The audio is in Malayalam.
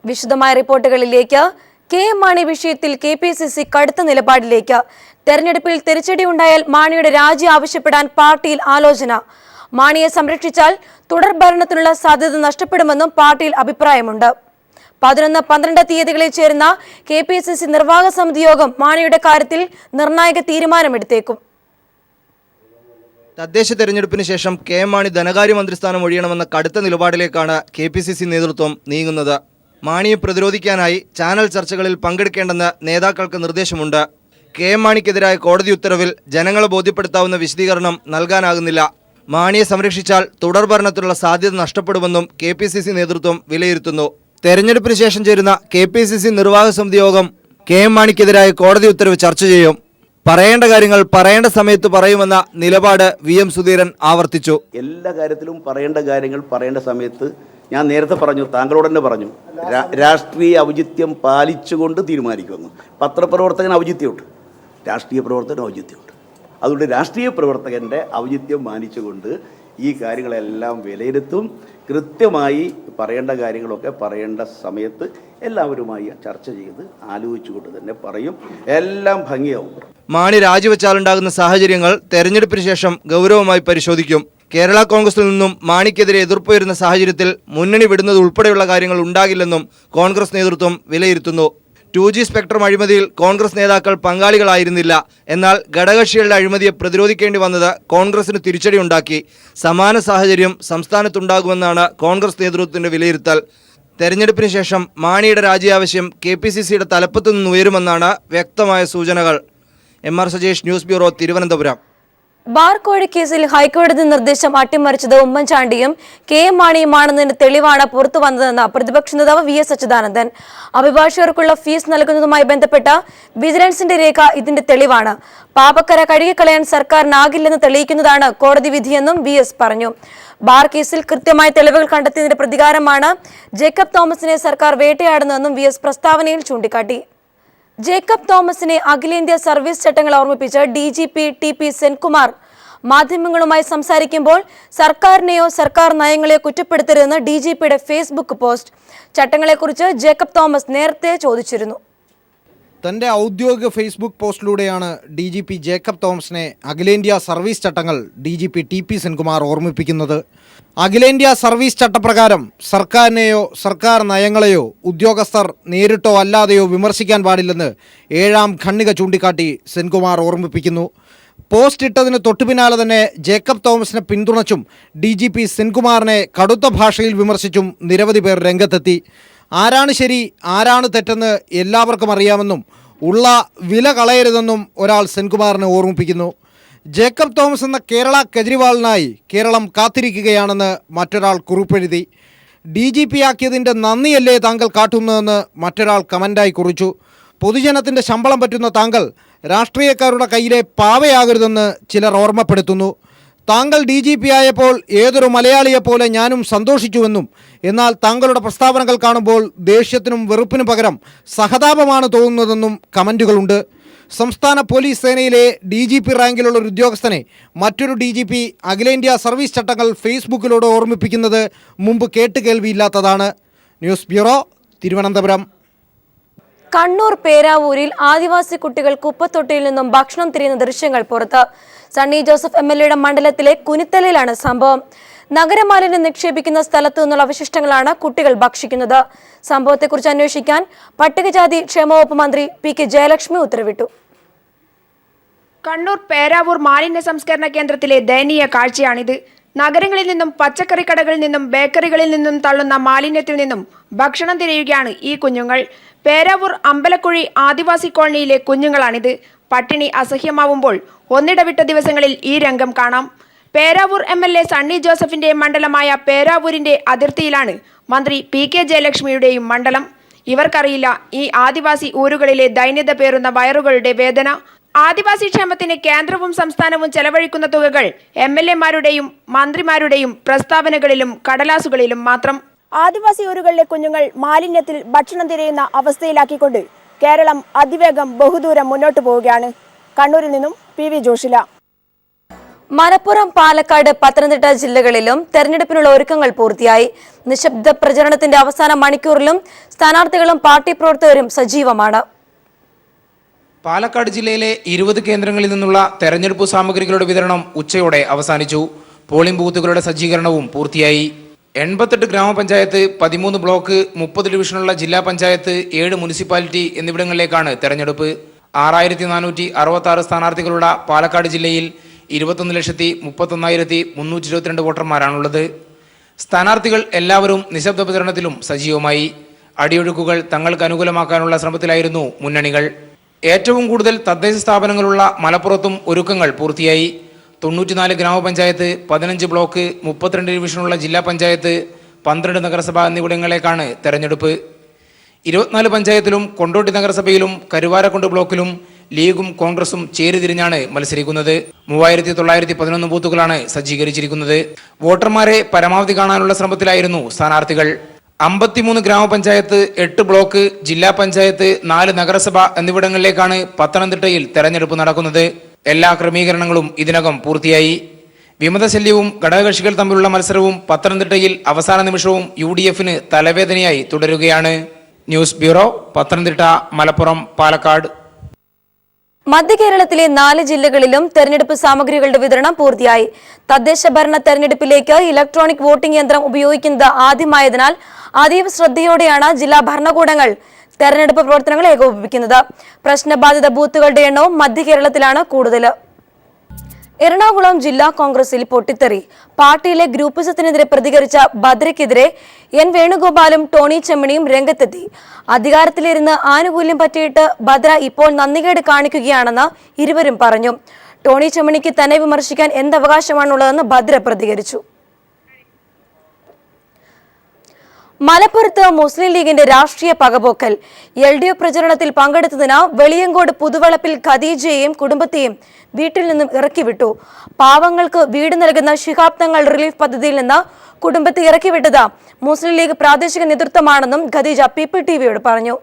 വിശദമായ റിപ്പോർട്ടുകളിലേക്ക്. കെ മാണി വിഷയത്തിൽ KPCC കടുത്ത നിലപാടിലേക്ക്. തെരഞ്ഞെടുപ്പിൽ തിരിച്ചടി ഉണ്ടായാൽ മാണിയുടെ രാജി ആവശ്യപ്പെടാൻ പാർട്ടിയിൽ ആലോചന. മാണിയെ സംരക്ഷിച്ചാൽ തുടർ ഭരണത്തിനുള്ള സാധ്യത നഷ്ടപ്പെടുമെന്നും പാർട്ടിയിൽ അഭിപ്രായമുണ്ട്. 11-12 തീയതികളിൽ ചേരുന്ന KPCC നിർവാഹക സമിതി യോഗം മാണിയുടെ കാര്യത്തിൽ നിർണായക തീരുമാനമെടുത്തേക്കും. തദ്ദേശ തെരഞ്ഞെടുപ്പിന് ശേഷം കെ മാണി ധനകാര്യമന്ത്രിസ്ഥാനം ഒഴിയണമെന്ന കടുത്ത നിലപാടിലേക്കാണ് KPCC നേതൃത്വം നീങ്ങുന്നത്. മാണിയെ പ്രതിരോധിക്കാനായി ചാനൽ ചർച്ചകളിൽ പങ്കെടുക്കേണ്ടെന്ന് നേതാക്കൾക്ക് നിർദ്ദേശമുണ്ട്. കെ മാണിക്കെതിരായ കോടതി ഉത്തരവിൽ ജനങ്ങളെ ബോധ്യപ്പെടുത്താവുന്ന വിശദീകരണം നൽകാനാകുന്നില്ല. മാണിയെ സംരക്ഷിച്ചാൽ തുടർ ഭരണത്തിലുള്ള സാധ്യത നഷ്ടപ്പെടുമെന്നും KPCC നേതൃത്വം വിലയിരുത്തുന്നു. തെരഞ്ഞെടുപ്പിന് ശേഷം ചേരുന്ന KPCC നിർവാഹക സമിതി യോഗം കെ മാണിക്കെതിരായ കോടതി ഉത്തരവ് ചർച്ച ചെയ്യും. പറയേണ്ട കാര്യങ്ങൾ പറയേണ്ട സമയത്ത് പറയുമെന്ന നിലപാട് VM സുധീരൻ ആവർത്തിച്ചു. എല്ലാ കാര്യത്തിലും പറയേണ്ട കാര്യങ്ങൾ പറയേണ്ട സമയത്ത് ഞാൻ നേരത്തെ പറഞ്ഞു, താങ്കളോട് തന്നെ പറഞ്ഞു, രാഷ്ട്രീയ ഔചിത്യം പാലിച്ചുകൊണ്ട് തീരുമാനിക്കുമെന്ന്. പത്രപ്രവർത്തകന് ഔചിത്യമുണ്ട്, രാഷ്ട്രീയ പ്രവർത്തകന് ഔചിത്യമുണ്ട്. അതുകൊണ്ട് രാഷ്ട്രീയ പ്രവർത്തകൻ്റെ ഔചിത്യം മാനിച്ചുകൊണ്ട് ഈ കാര്യങ്ങളെല്ലാം വിലയിരുത്തും. കൃത്യമായി പറയേണ്ട കാര്യങ്ങളൊക്കെ പറയേണ്ട സമയത്ത് എല്ലാവരുമായി ചർച്ച ചെയ്ത് ആലോചിച്ചുകൊണ്ട് തന്നെ പറയും. എല്ലാം ഭംഗിയാവും. മാണി രാജിവെച്ചാലുണ്ടാകുന്ന സാഹചര്യങ്ങൾ തെരഞ്ഞെടുപ്പിന് ശേഷം ഗൗരവമായി പരിശോധിക്കും. കേരള കോൺഗ്രസിൽ നിന്നും മാണിക്കെതിരെ എതിർപ്പ് വരുന്ന സാഹചര്യത്തിൽ മുന്നണി വിടുന്നത് ഉൾപ്പെടെയുള്ള കാര്യങ്ങൾ ഉണ്ടാകില്ലെന്നും കോൺഗ്രസ് നേതൃത്വം വിലയിരുത്തുന്നു. 2G സ്പെക്ട്രം അഴിമതിയിൽ കോൺഗ്രസ് നേതാക്കൾ പങ്കാളികളായിരുന്നില്ല. എന്നാൽ ഘടകകക്ഷികളുടെ അഴിമതിയെ പ്രതിരോധിക്കേണ്ടി വന്നത് കോൺഗ്രസിന് തിരിച്ചടിയുണ്ടാക്കി. സമാന സാഹചര്യം സംസ്ഥാനത്തുണ്ടാകുമെന്നാണ് കോൺഗ്രസ് നേതൃത്വത്തിന്റെ വിലയിരുത്തൽ. തെരഞ്ഞെടുപ്പിന് ശേഷം മാണിയുടെ രാജിയാവശ്യം KPCCയുടെ തലപ്പത്തു നിന്ന് ഉയരുമെന്നാണ് വ്യക്തമായ സൂചനകൾ. MR Sajesh, news bureau, Thiruvananthapuram. ബാർകോഴ കേസിൽ ഹൈക്കോടതി നിർദ്ദേശം അട്ടിമറിച്ചത് ഉമ്മൻചാണ്ടിയും K മാണിയുമാണെന്നതിന് തെളിവാണ് പുറത്തു വന്നതെന്ന് പ്രതിപക്ഷ നേതാവ് VS അച്യുതാനന്ദൻ. അഭിഭാഷകർക്കുള്ള ഫീസ് നൽകുന്നതുമായി ബന്ധപ്പെട്ട വിജിലൻസിന്റെ രേഖ ഇതിന്റെ തെളിവാണ്. പാപക്കര കഴുകിക്കളയാൻ സർക്കാരിനാകില്ലെന്ന് തെളിയിക്കുന്നതാണ് കോടതി വിധിയെന്നും VS പറഞ്ഞു. ബാർ കേസിൽ കൃത്യമായ തെളിവുകൾ കണ്ടെത്തിയതിന്റെ പ്രതികാരമാണ് ജേക്കബ് തോമസിനെ സർക്കാർ വേട്ടയാടുന്നതെന്നും VS പ്രസ്താവനയിൽ ചൂണ്ടിക്കാട്ടി. ജേക്കബ് തോമസിനെ അഖിലേന്ത്യാ സർവീസ് ചട്ടങ്ങൾ ഓർമ്മിപ്പിച്ച് DGP TP സെൻകുമാർ മാധ്യമങ്ങളുമായി സംസാരിക്കുമ്പോൾ സർക്കാരിനെയോ സർക്കാർ നയങ്ങളെയോ കുറ്റപ്പെടുത്തരുതെന്ന് DGPയുടെ ഫേസ്ബുക്ക് പോസ്റ്റ്. ചട്ടങ്ങളെക്കുറിച്ച് ജേക്കബ് തോമസ് നേരത്തെ ചോദിച്ചിരുന്നു. തൻ്റെ ഔദ്യോഗിക ഫേസ്ബുക്ക് പോസ്റ്റിലൂടെയാണ് DGP ജേക്കബ് തോമസിനെ അഖിലേന്ത്യാ സർവീസ് ചട്ടങ്ങൾ DGP TP സെൻകുമാർ ഓർമ്മിപ്പിക്കുന്നത്. അഖിലേന്ത്യാ സർവീസ് ചട്ടപ്രകാരം സർക്കാരിനെയോ സർക്കാർ നയങ്ങളെയോ ഉദ്യോഗസ്ഥർ നേരിട്ടോ അല്ലാതെയോ വിമർശിക്കാൻ പാടില്ലെന്ന് 7ാം ഖണ്ഡിക ചൂണ്ടിക്കാട്ടി സെൻകുമാർ ഓർമ്മിപ്പിക്കുന്നു. പോസ്റ്റ് ഇട്ടതിന് തൊട്ടുപിന്നാലെ തന്നെ ജേക്കബ് തോമസിനെ പിന്തുണച്ചും DGP സെൻകുമാറിനെ കടുത്ത ഭാഷയിൽ വിമർശിച്ചും നിരവധി പേർ രംഗത്തെത്തി. ആരാണ് ശരി ആരാണ് തെറ്റെന്ന് എല്ലാവർക്കും അറിയാമെന്നും ഉള്ള വില കളയരുതെന്നും ഒരാൾ സെൻകുമാറിനെ ഓർമ്മിപ്പിക്കുന്നു. ജേക്കബ് തോമസ് എന്ന കേരള കെജ്രിവാളിനായി കേരളം കാത്തിരിക്കുകയാണെന്ന് മറ്റൊരാൾ കുറിപ്പെഴുതി. DGP ആക്കിയതിൻ്റെ നന്ദിയല്ലേ താങ്കൾ കാട്ടുന്നതെന്ന് മറ്റൊരാൾ കമൻ്റായി കുറിച്ചു. പൊതുജനത്തിൻ്റെ ശമ്പളം പറ്റുന്ന താങ്കൾ രാഷ്ട്രീയക്കാരുടെ കയ്യിലെ പാവയാകരുതെന്ന് ചിലർ ഓർമ്മപ്പെടുത്തുന്നു. താങ്കൾ DGP ആയപ്പോൾ ഏതൊരു മലയാളിയെപ്പോലെ ഞാനും സന്തോഷിച്ചുവെന്നും എന്നാൽ താങ്കളുടെ പ്രസ്താവനകൾ കാണുമ്പോൾ ദേഷ്യത്തിനും വെറുപ്പിനും പകരം സഹതാപമാണ് തോന്നുന്നതെന്നും കമൻറ്റുകളുണ്ട്. സംസ്ഥാന പോലീസ് സേനയിലെ DGP റാങ്കിലുള്ള ഒരു ഉദ്യോഗസ്ഥനെ മറ്റൊരു DGP അഖിലേന്ത്യാ സർവീസ് ചട്ടങ്ങൾ ഫേസ്ബുക്കിലൂടെ ഓർമ്മിപ്പിക്കുന്നത് മുമ്പ് കേട്ടുകേൾവിയില്ലാത്തതാണ്. News bureau, Thiruvananthapuram. കണ്ണൂർ പേരാവൂരിൽ ആദിവാസി കുട്ടികൾ കുപ്പത്തൊട്ടിയിൽ നിന്നും ഭക്ഷണം തിരിയുന്ന ദൃശ്യങ്ങൾ പുറത്ത്. സണ്ണി ജോസഫ് MLAയുടെ മണ്ഡലത്തിലെ കുനിത്തലയിലാണ് സംഭവം. നഗരമാലിന്യം നിക്ഷേപിക്കുന്ന സ്ഥലത്തു നിന്നുള്ള അവശിഷ്ടങ്ങളാണ് കുട്ടികൾ ഭക്ഷിക്കുന്നത്. സംഭവത്തെക്കുറിച്ച് അന്വേഷിക്കാൻ പട്ടികജാതി ക്ഷേമവകുപ്പ് മന്ത്രി PK ജയലക്ഷ്മി ഉത്തരവിട്ടു. കണ്ണൂർ പേരാവൂർ മാലിന്യ സംസ്കരണ കേന്ദ്രത്തിലെ ദയനീയ കാഴ്ചയാണിത്. നഗരങ്ങളിൽ നിന്നും പച്ചക്കറി കടകളിൽ നിന്നും ബേക്കറികളിൽ നിന്നും തള്ളുന്ന മാലിന്യത്തിൽ നിന്നും ഭക്ഷണം തിരയുകയാണ് ഈ കുഞ്ഞുങ്ങൾ. പേരാവൂർ അമ്പലക്കുഴി ആദിവാസി കോളനിയിലെ കുഞ്ഞുങ്ങളാണിത്. പട്ടിണി അസഹ്യമാവുമ്പോൾ ഒന്നിടവിട്ട ദിവസങ്ങളിൽ ഈ രംഗം കാണാം. പേരാവൂർ MLA സണ്ണി ജോസഫിന്റെ മണ്ഡലമായ പേരാവൂരിന്റെ അതിർത്തിയിലാണ് മന്ത്രി PK ജയലക്ഷ്മിയുടെയും മണ്ഡലം. ഇവർക്കറിയില്ല ഈ ആദിവാസി ഊരുകളിലെ ദൈന്യത പേറുന്ന വയറുകളുടെ വേദന. ആദിവാസി ക്ഷേമത്തിന് കേന്ദ്രവും സംസ്ഥാനവും ചെലവഴിക്കുന്ന തുകകൾ MLAമാരുടെയും മന്ത്രിമാരുടെയും പ്രസ്താവനകളിലും കടലാസുകളിലും മാത്രം. ആദിവാസി ഊരുകളിലെ കുഞ്ഞുങ്ങൾ മാലിന്യത്തിൽ ഭക്ഷണം തിരയുന്ന അവസ്ഥയിലാക്കിക്കൊണ്ട് കേരളം അതിവേഗം ബഹുദൂരം മുന്നോട്ട് പോവുകയാണ്. കണ്ണൂരിൽ നിന്നും PV ജോഷില. മലപ്പുറം, പാലക്കാട്, പത്തനംതിട്ട ജില്ലകളിലും തെരഞ്ഞെടുപ്പിനുള്ള ഒരുക്കങ്ങൾ പൂർത്തിയായി. നിശബ്ദ പ്രചരണത്തിന്റെ അവസാന മണിക്കൂറിലും സ്ഥാനാർത്ഥികളും പാർട്ടി പ്രവർത്തകരും സജീവമാണ്. പാലക്കാട് ജില്ലയിലെ 20 കേന്ദ്രങ്ങളിൽ നിന്നുള്ള തെരഞ്ഞെടുപ്പ് സാമഗ്രികളുടെ വിതരണം ഉച്ചയോടെ അവസാനിച്ചു. പോളിംഗ് ബൂത്തുകളുടെ സജ്ജീകരണവും പൂർത്തിയായി. 88 ഗ്രാമപഞ്ചായത്ത്, 13 ബ്ലോക്ക്, 30 ഡിവിഷനുള്ള ജില്ലാ പഞ്ചായത്ത്, 7 മുനിസിപ്പാലിറ്റി എന്നിവിടങ്ങളിലേക്കാണ് തെരഞ്ഞെടുപ്പ്. 6466 സ്ഥാനാർത്ഥികളുള്ള പാലക്കാട് ജില്ലയിൽ 21,31,322 വോട്ടർമാരാണുള്ളത്. സ്ഥാനാർത്ഥികൾ എല്ലാവരും നിശബ്ദ പ്രചരണത്തിലും സജീവമായി. അടിയൊഴുക്കുകൾ തങ്ങൾക്ക് അനുകൂലമാക്കാനുള്ള ശ്രമത്തിലായിരുന്നു മുന്നണികൾ. ഏറ്റവും കൂടുതൽ തദ്ദേശ സ്ഥാപനങ്ങളുള്ള മലപ്പുറത്തും ഒരുക്കങ്ങൾ പൂർത്തിയായി. 94 ഗ്രാമപഞ്ചായത്ത്, 15 ബ്ലോക്ക്, 32 ഡിവിഷനുള്ള ജില്ലാ പഞ്ചായത്ത്, 12 നഗരസഭ എന്നിവിടങ്ങളിലേക്കാണ് തെരഞ്ഞെടുപ്പ്. 24 പഞ്ചായത്തിലും കൊണ്ടോട്ടി നഗരസഭയിലും കരുവാരക്കുണ്ട് ബ്ലോക്കിലും ലീഗും കോൺഗ്രസും ചേരിതിരിഞ്ഞാണ് മത്സരിക്കുന്നത്. 3911 ബൂത്തുകളാണ് സജ്ജീകരിച്ചിരിക്കുന്നത്. വോട്ടർമാരെ പരമാവധി കാണാനുള്ള ശ്രമത്തിലായിരുന്നു സ്ഥാനാർത്ഥികൾ. 53 ഗ്രാമപഞ്ചായത്ത്, 8 ബ്ലോക്ക്, ജില്ലാ പഞ്ചായത്ത്, 4 നഗരസഭ എന്നിവിടങ്ങളിലേക്കാണ് പത്തനംതിട്ടയിൽ തെരഞ്ഞെടുപ്പ് നടക്കുന്നത്. എല്ലാ ക്രമീകരണങ്ങളും ഇതിനകം പൂർത്തിയായി. വിമതശല്യവും ഘടകകക്ഷികൾ തമ്മിലുള്ള മത്സരവും പത്തനംതിട്ടയിൽ അവസാന നിമിഷവും UDFന് തലവേദനയായി തുടരുകയാണ്. News bureau, Pathanamthitta, Malappuram, Palakkad. മധ്യ കേരളത്തിലെ 4 ജില്ലകളിലും തെരഞ്ഞെടുപ്പ് സാമഗ്രികളുടെ വിതരണം പൂർത്തിയായി. തദ്ദേശ ഭരണ തെരഞ്ഞെടുപ്പിലേക്ക് ഇലക്ട്രോണിക് വോട്ടിംഗ് യന്ത്രം ഉപയോഗിക്കുന്നത് ആദ്യമായതിനാൽ അതീവ ശ്രദ്ധയോടെയാണ് ജില്ലാ ഭരണകൂടങ്ങൾ തെരഞ്ഞെടുപ്പ് പ്രവർത്തനങ്ങൾ ഏകോപിപ്പിക്കുന്നത്. പ്രശ്നബാധിത ബൂത്തുകളുടെ എണ്ണവും മധ്യ കേരളത്തിലാണ് കൂടുതൽ. എറണാകുളം ജില്ലാ കോൺഗ്രസിൽ പൊട്ടിത്തെറി. പാർട്ടിയിലെ ഗ്രൂപ്പിസത്തിനെതിരെ പ്രതികരിച്ച ഭദ്രയ്ക്കെതിരെ N വേണുഗോപാലും ടോണി ചെമ്മണിയും രംഗത്തെത്തി. അധികാരത്തിലിരുന്ന് ആനുകൂല്യം പറ്റിയിട്ട് ഭദ്ര ഇപ്പോൾ നന്ദികേട് കാണിക്കുകയാണെന്ന് ഇരുവരും പറഞ്ഞു. ടോണി ചെമ്മണിക്ക് തന്നെ വിമർശിക്കാൻ എന്തവകാശമാണുള്ളതെന്ന് ഭദ്ര പ്രതികരിച്ചു. മലപ്പുറത്ത് മുസ്ലിം ലീഗിന്റെ രാഷ്ട്രീയ പകപോക്കൽ. LDF പ്രചരണത്തിൽ പങ്കെടുത്തതിന് വെളിയങ്കോട് പുതുവളപ്പിൽ ഖദീജയെയും കുടുംബത്തെയും വീട്ടിൽ നിന്നും ഇറക്കിവിട്ടു. പാവങ്ങൾക്ക് വീട് നൽകുന്ന ശിഹാബ് തങ്ങൾ റിലീഫ് പദ്ധതിയിൽ നിന്ന് കുടുംബത്തെ ഇറക്കിവിട്ടത് മുസ്ലിം ലീഗ് പ്രാദേശിക നേതൃത്വമാണെന്നും ഖദീജ PPTVയോട് പറഞ്ഞു.